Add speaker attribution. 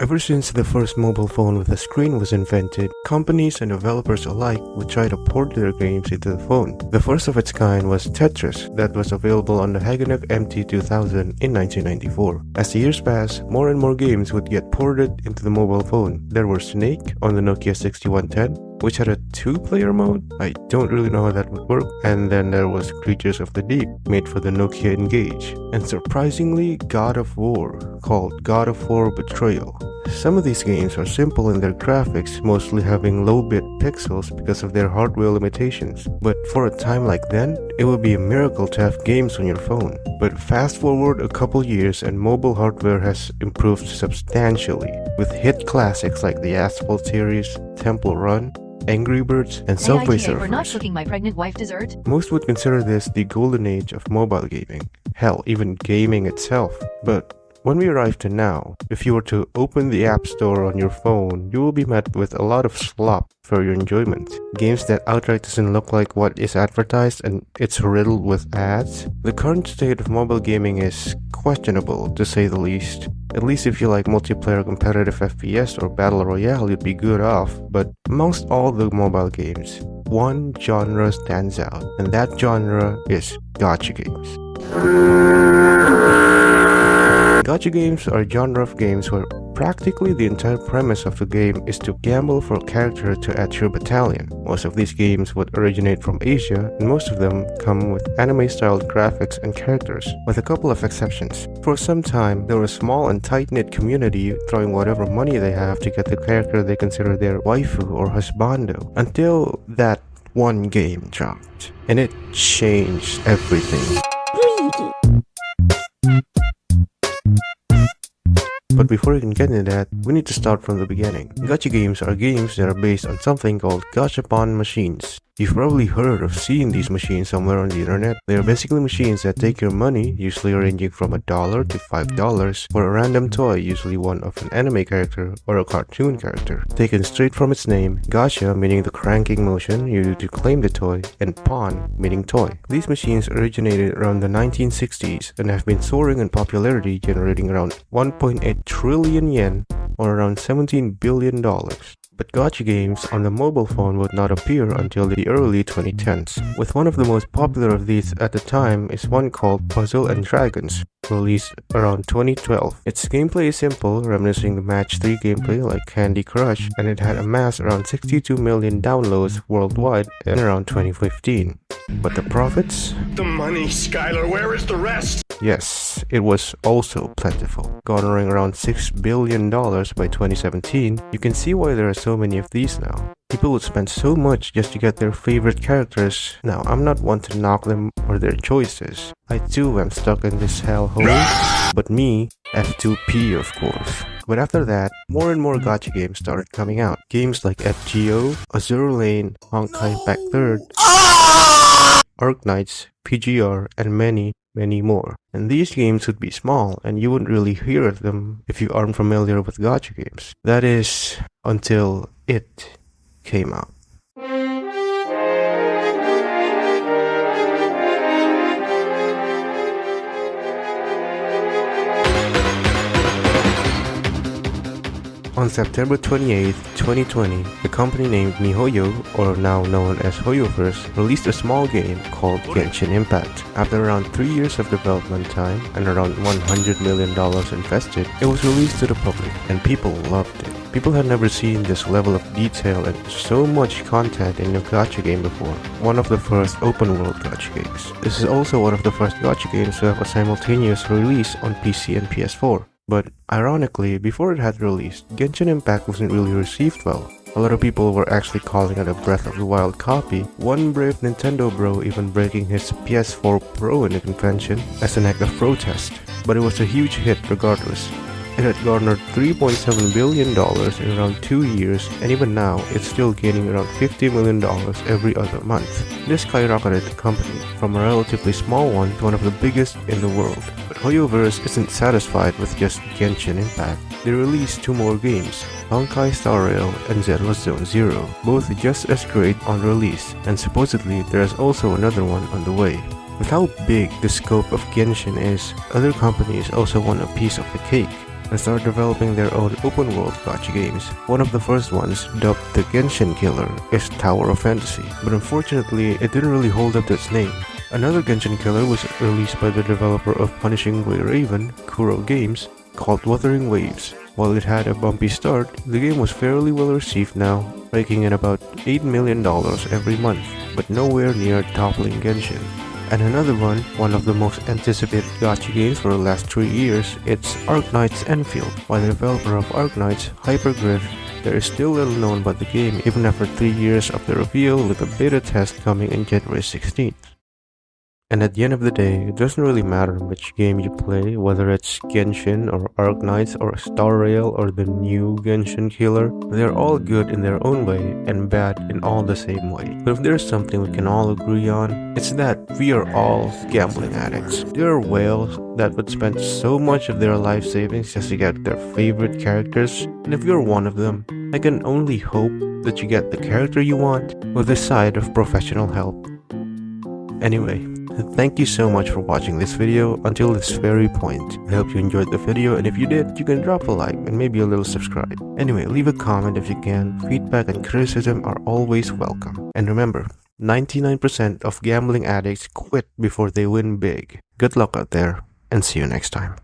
Speaker 1: Ever since the first mobile phone with a screen was invented, companies and developers alike would try to port their games into the phone. The first of its kind was Tetris, that was available on the Hagenuk MT2000 in 1994. As the years passed, more and more games would get ported into the mobile phone. There were Snake on the Nokia 6110, which had a 2-player mode. I don't really know how that would work. And then there was Creatures of the Deep, made for the Nokia Engage. And surprisingly, God of War, called God of War Betrayal. Some of these games are simple in their graphics, mostly having low-bit pixels because of their hardware limitations. But for a time like then, it would be a miracle to have games on your phone. But fast forward a couple years and mobile hardware has improved substantially, with hit classics like the Asphalt series, Temple Run, Angry Birds, and Subway Surfers.
Speaker 2: For not cooking my pregnant wife dessert.
Speaker 1: Most would consider this the golden age of mobile gaming. Hell, even gaming itself. But when we arrive to now, if you were to open the App Store on your phone, you will be met with a lot of slop for your enjoyment. Games that outright doesn't look like what is advertised and it's riddled with ads. The current state of mobile gaming is questionable, to say the least. At least if you like multiplayer competitive FPS or Battle Royale, you'd be good off. But amongst all the mobile games, one genre stands out, and that genre is Gacha games. Gacha games are a genre of games where practically the entire premise of the game is to gamble for a character to add to your battalion. Most of these games would originate from Asia, and most of them come with anime-styled graphics and characters, with a couple of exceptions. For some time, there was a small and tight-knit community throwing whatever money they have to get the character they consider their waifu or husbando, until that one game dropped, and it changed everything. But before we can get into that, we need to start from the beginning. Gacha games are games that are based on something called gachapon machines. You've probably heard of seeing these machines somewhere on the internet. They are basically machines that take your money, usually ranging from $1 to $5, for a random toy, usually one of an anime character or a cartoon character. Taken straight from its name, gacha meaning the cranking motion you do to claim the toy, and pon meaning toy. These machines originated around the 1960s and have been soaring in popularity, generating around 1.8 trillion yen or around $17 billion. But gacha games on the mobile phone would not appear until the early 2010s. With one of the most popular of these at the time is one called Puzzle and Dragons, released around 2012. Its gameplay is simple, reminiscing the Match 3 gameplay like Candy Crush, and it had amassed around 62 million downloads worldwide in around 2015. But the profits?
Speaker 3: The money, Skylar, where is the rest?
Speaker 1: Yes, it was also plentiful, garnering around $6 billion by 2017. You can see why there are so many of these now. People would spend so much just to get their favorite characters. Now, I'm not one to knock them or their choices. I too am stuck in this hellhole. But me, F2P of course. But after that, more and more gacha games started coming out. Games like FGO, Azure Lane, Honkai Impact 3rd, Arknights, PGR, and many more. And these games would be small, and you wouldn't really hear of them if you aren't familiar with gacha games. That is, until it came out. On September 28, 2020, the company named MiHoYo, or now known as HoYoverse, released a small game called Genshin Impact. After around 3 years of development time and around $100 million invested, it was released to the public, and people loved it. People had never seen this level of detail and so much content in a gacha game before. One of the first open world gacha games. This is also one of the first gacha games to have a simultaneous release on PC and PS4. But ironically, before it had released, Genshin Impact wasn't really received well. A lot of people were actually calling it a Breath of the Wild copy, one brave Nintendo bro even breaking his PS4 Pro in the convention as an act of protest. But it was a huge hit regardless. It had garnered $3.7 billion in around 2 years, and even now, it's still gaining around $50 million every other month. This skyrocketed the company from a relatively small one to one of the biggest in the world. But HoYoverse isn't satisfied with just Genshin Impact. They released 2 more games, Honkai Star Rail and Zero Zone Zero, both just as great on release, and supposedly there is also another one on the way. With how big the scope of Genshin is, other companies also want a piece of the cake. and started developing their own open-world gacha games. One of the first ones, dubbed the Genshin Killer, is Tower of Fantasy, but unfortunately it didn't really hold up to its name. Another Genshin Killer was released by the developer of Punishing Grey Raven, Kuro Games, called Wuthering Waves. While it had a bumpy start, the game was fairly well received now, raking in about $8 million every month, but nowhere near toppling Genshin. And another one of the most anticipated gacha games for the last 3 years, it's Arknight's Enfield. By the developer of Arknight's, Hypergriff, there is still little known about the game even after 3 years of the reveal, with a beta test coming in January 16th. And at the end of the day, it doesn't really matter which game you play, whether it's Genshin or Arknights or Star Rail or the new Genshin Killer. They're all good in their own way and bad in all the same way. But if there's something we can all agree on, it's that we are all gambling addicts. There are whales that would spend so much of their life savings just to get their favorite characters, and if you're one of them, I can only hope that you get the character you want with a side of professional help. Anyway, thank you so much for watching this video until this very point. I hope you enjoyed the video, and if you did, you can drop a like and maybe a little subscribe. Anyway, leave a comment if you can. Feedback and criticism are always welcome. And remember, 99% of gambling addicts quit before they win big. Good luck out there, and see you next time.